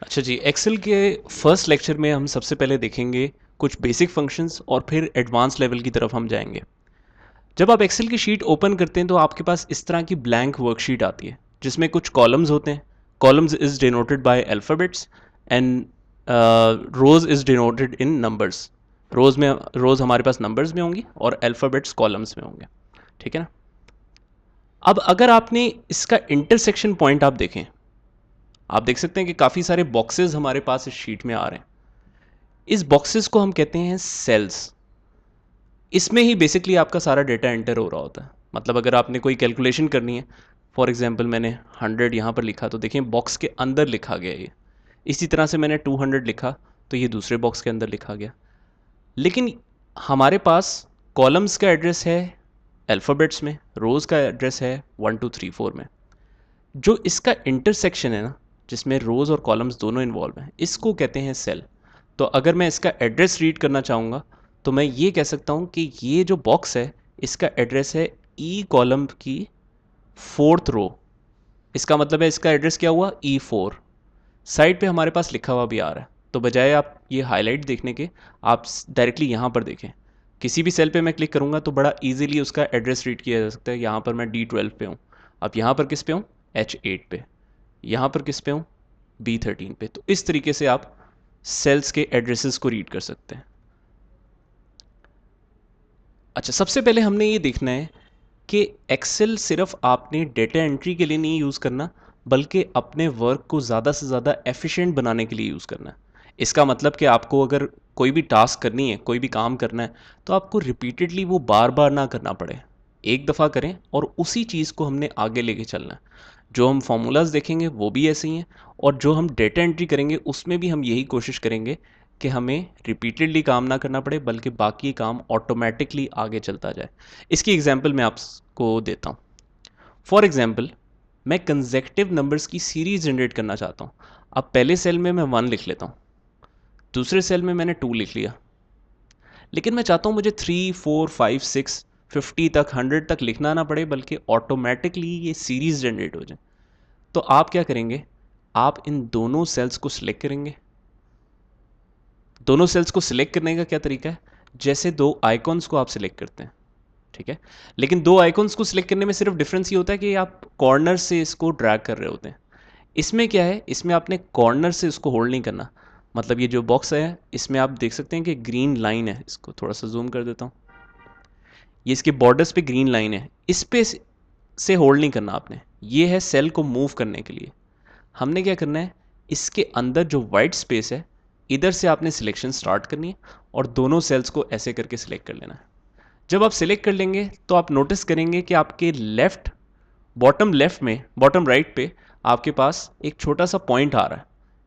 अच्छा जी, एक्सेल के first lecture में हम सबसे पहले देखेंगे कुछ बेसिक फंक्शंस और फिर एडवांस लेवल की तरफ हम जाएंगे। जब आप एक्सेल की शीट ओपन करते हैं तो आपके पास इस तरह की ब्लैंक वर्कशीट आती है जिसमें कुछ कॉलम्स होते हैं। Columns is denoted by alphabets and rows is denoted in numbers. Rows हमारे पास नंबर्स में होंगी और अल्फ़ाबेट्स कॉलम्स में होंगे। ठीक है ना। अब अगर आपने इसका इंटरसेक्शन पॉइंट आप देखें, आप देख सकते हैं कि काफ़ी सारे बॉक्सेस हमारे पास इस शीट में आ रहे हैं। इस बॉक्सेस को हम कहते हैं सेल्स। इसमें ही बेसिकली आपका सारा डेटा एंटर हो रहा होता है। मतलब अगर आपने कोई कैलकुलेशन करनी है, फॉर एग्जांपल मैंने 100 यहाँ पर लिखा तो देखिए बॉक्स के अंदर लिखा गया ये। इसी तरह से मैंने 200 लिखा तो ये दूसरे बॉक्स के अंदर लिखा गया। लेकिन हमारे पास कॉलम्स का एड्रेस है अल्फ़ाबेट्स में, रोज़ का एड्रेस है 1 2 3 4 में। जो इसका इंटरसेक्शन है ना, जिसमें रोज़ और कॉलम्स दोनों इन्वॉल्व हैं, इसको कहते हैं सेल। तो अगर मैं इसका एड्रेस रीड करना चाहूँगा तो मैं ये कह सकता हूँ कि ये जो बॉक्स है इसका एड्रेस है ई कॉलम की 4th रो। इसका मतलब है इसका एड्रेस क्या हुआ, E4। साइड पे हमारे पास लिखा हुआ भी आ रहा है, तो बजाय आप ये हाईलाइट देखने के आप डायरेक्टली यहाँ पर देखें। किसी भी सेल पे मैं क्लिक करूँगा तो बड़ा इजीली उसका एड्रेस रीड किया जा सकता है। यहाँ पर मैं D12 पे हूँ, अब यहाँ पर किस पे हूँ, H8 पे। यहाँ पर किस पे हूँ, B13 पे। तो इस तरीके से आप सेल्स के एड्रेसेस को रीड कर सकते हैं। अच्छा, सबसे पहले हमने ये देखना है कि एक्सेल सिर्फ आपने डेटा एंट्री के लिए नहीं यूज़ करना, बल्कि अपने वर्क को ज़्यादा से ज़्यादा एफिशिएंट बनाने के लिए यूज़ करना है। इसका मतलब कि आपको अगर कोई भी टास्क करनी है, कोई भी काम करना है, तो आपको रिपीटेडली वो बार बार ना करना पड़े। एक दफ़ा करें और उसी चीज़ को हमने आगे लेके चलना है। जो हम फार्मूलाज देखेंगे वो भी ऐसे ही हैं, और जो हम डेटा एंट्री करेंगे उसमें भी हम यही कोशिश करेंगे कि हमें रिपीटेडली काम ना करना पड़े, बल्कि बाकी काम ऑटोमेटिकली आगे चलता जाए। इसकी एग्जांपल मैं आपको देता हूँ। फॉर एग्जांपल, मैं कंसेक्टिव नंबर्स की सीरीज जनरेट करना चाहता हूँ। अब पहले सेल में मैं 1 लिख लेता हूँ, दूसरे सेल में मैंने 2 लिख लिया, लेकिन मैं चाहता हूँ मुझे 3 4 5 6 50 तक 100 तक लिखना ना पड़े, बल्कि ऑटोमेटिकली ये सीरीज जनरेट हो जाए। तो आप क्या करेंगे, आप इन दोनों सेल्स को सिलेक्ट करेंगे। दोनों सेल्स को सिलेक्ट करने का क्या तरीका है, जैसे दो आइकॉन्स को आप सिलेक्ट करते हैं। ठीक है। लेकिन दो आइकॉन्स को सिलेक्ट करने में सिर्फ डिफरेंस ये होता है कि आप कॉर्नर से इसको ड्रैग कर रहे होते हैं। इसमें क्या है, इसमें आपने कॉर्नर से इसको होल्ड नहीं करना। मतलब ये जो बॉक्स है इसमें आप देख सकते हैं कि ग्रीन लाइन है, इसको थोड़ा सा जूम कर देता हूँ। ये इसके बॉर्डर्स पे ग्रीन लाइन है, इस पे से होल्ड नहीं करना आपने। ये है सेल को मूव करने के लिए। हमने क्या करना है, इसके अंदर जो वाइट स्पेस है इधर से आपने सिलेक्शन स्टार्ट करनी है और दोनों सेल्स को ऐसे करके सिलेक्ट कर लेना है। जब आप सिलेक्ट कर लेंगे तो आप नोटिस करेंगे कि आपके लेफ्ट, बॉटम लेफ्ट में, बॉटम राइट पे आपके पास एक छोटा सा पॉइंट आ रहा है।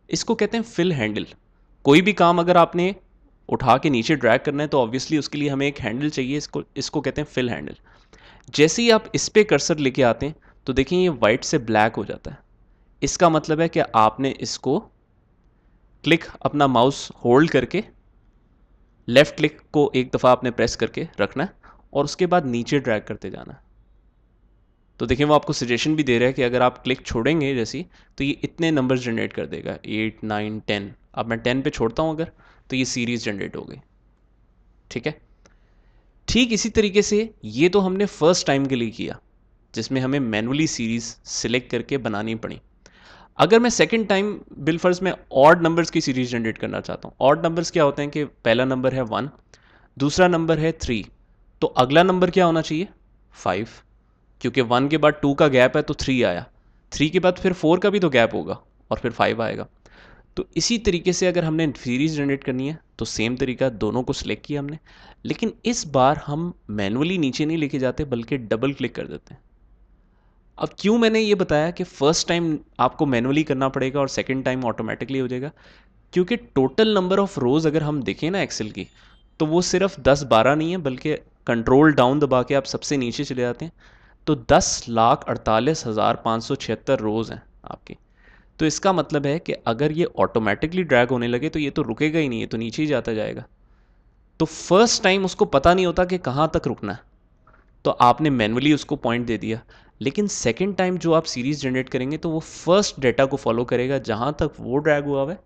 इसको कहते हैं फिल हैंडल। कोई भी काम अगर आपने उठा के नीचे ड्रैग करना है तो ऑब्वियसली उसके लिए हमें एक हैंडल चाहिए, इसको इसको कहते हैं फिल हैंडल। जैसे ही आप इस पे कर्सर लेके आते हैं तो देखिए ये वाइट से ब्लैक हो जाता है। इसका मतलब है कि आपने इसको क्लिक, अपना माउस होल्ड करके लेफ्ट क्लिक को एक दफ़ा आपने प्रेस करके रखना है और उसके बाद नीचे ड्रैग करते जाना है। तो देखिए वो आपको सजेशन भी दे रहा है कि अगर आप क्लिक छोड़ेंगे जैसी, तो ये इतने नंबर्स जनरेट कर देगा, 8 9 10। अब मैं 10 पे छोड़ता हूँ अगर, तो ये सीरीज जनरेट हो गई। ठीक है। ठीक इसी तरीके से ये तो हमने फर्स्ट टाइम के लिए किया, जिसमें हमें मैनुअली सीरीज सिलेक्ट करके बनानी पड़ी। अगर मैं सेकंड टाइम बिलफर्ज में ऑड नंबर्स की सीरीज जनरेट करना चाहता हूँ, ऑड नंबर्स क्या होते हैं कि पहला नंबर है 1, दूसरा नंबर है 3, तो अगला नंबर क्या होना चाहिए, 5। क्योंकि 1 के बाद 2 का गैप है तो 3 आया, 3 के बाद फिर 4 का भी तो गैप होगा और फिर 5 आएगा। तो इसी तरीके से अगर हमने सीरीज जनरेट करनी है तो सेम तरीका, दोनों को सिलेक्ट किया हमने, लेकिन इस बार हम मैनुअली नीचे नहीं लेके जाते बल्कि डबल क्लिक कर देते हैं। अब क्यों मैंने ये बताया कि फर्स्ट टाइम आपको मैनुअली करना पड़ेगा और सेकंड टाइम ऑटोमेटिकली हो जाएगा, क्योंकि टोटल नंबर ऑफ रोज अगर हम देखें ना एक्सेल की, तो वो सिर्फ 10 12 नहीं है, बल्कि कंट्रोल डाउन दबा के आप सबसे नीचे चले जाते हैं तो 10,48,576 रोज हैं आपकी। तो इसका मतलब है कि अगर ये ऑटोमेटिकली ड्रैग होने लगे तो ये तो रुकेगा ही नहीं, ये तो नीचे ही जाता जाएगा। तो फर्स्ट टाइम उसको पता नहीं होता कि कहाँ तक रुकना है, तो आपने मैनुअली उसको पॉइंट दे दिया। लेकिन सेकेंड टाइम जो आप सीरीज जनरेट करेंगे तो वो फर्स्ट डेटा को फॉलो करेगा, जहाँ तक वो ड्रैग हुआ हुआ है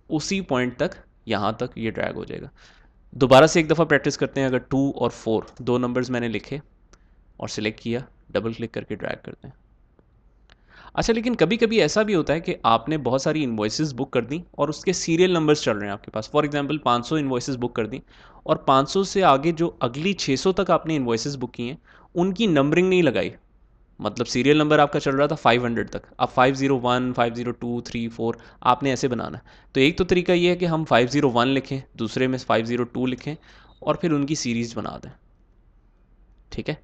उसी पॉइंट तक यहाँ तक ये ड्रैग हो जाएगा। दोबारा से एक दफ़ा प्रैक्टिस करते हैं। अगर 2 और 4 दो नंबर्स मैंने लिखे और सिलेक्ट किया, डबल क्लिक करके ड्रैग करते हैं। अच्छा, लेकिन कभी कभी ऐसा भी होता है कि आपने बहुत सारी इन्वॉइसेस बुक कर दी और उसके सीरियल नंबर्स चल रहे हैं आपके पास। फॉर एग्जांपल 500 इन्वॉइसेस बुक कर दी और 500 से आगे जो अगली 600 तक आपने इन्वॉइसेस बुक की हैं उनकी नंबरिंग नहीं लगाई। मतलब सीरियल नंबर आपका चल रहा था 500 तक, अब 501, 502, 3, 4 आपने ऐसे बनाना है। तो एक तो तरीका ये है कि हम 501 लिखें, दूसरे में 502 लिखें और फिर उनकी सीरीज़ बना दें, ठीक है।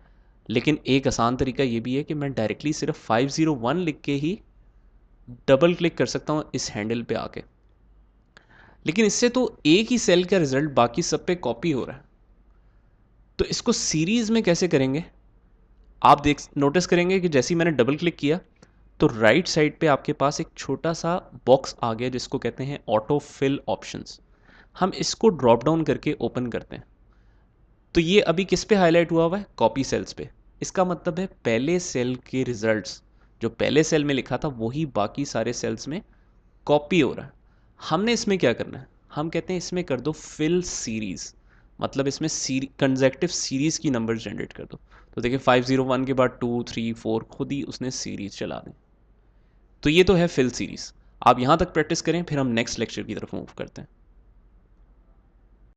लेकिन एक आसान तरीका ये भी है कि मैं डायरेक्टली सिर्फ 501 लिख के ही डबल क्लिक कर सकता हूँ इस हैंडल पे आके। लेकिन इससे तो एक ही सेल का रिजल्ट बाकी सब पे कॉपी हो रहा है। तो इसको सीरीज में कैसे करेंगे? आप देख नोटिस करेंगे कि जैसे ही मैंने डबल क्लिक किया तो राइट साइड पे आपके पास एक छोटा सा बॉक्स आ गया जिसको कहते हैं ऑटो फिल ऑप्शंस। हम इसको ड्रॉप डाउन करके ओपन करते हैं तो ये अभी किस पे हाईलाइट हुआ हुआ है? कॉपी सेल्स पे। इसका मतलब है पहले सेल के रिजल्ट्स जो पहले सेल में लिखा था वही बाकी सारे सेल्स में कॉपी हो रहा है। हमने इसमें क्या करना है? हम कहते हैं इसमें कर दो फिल सीरीज, मतलब इसमें कंसेक्टिव सीरीज की नंबर्स जनरेट कर दो। तो देखिए 501 के बाद 2, 3, 4 खुद ही उसने सीरीज चला दी। तो ये तो है फिल सीरीज। आप यहाँ तक प्रैक्टिस करें, फिर हम नेक्स्ट लेक्चर की तरफ मूव करते हैं।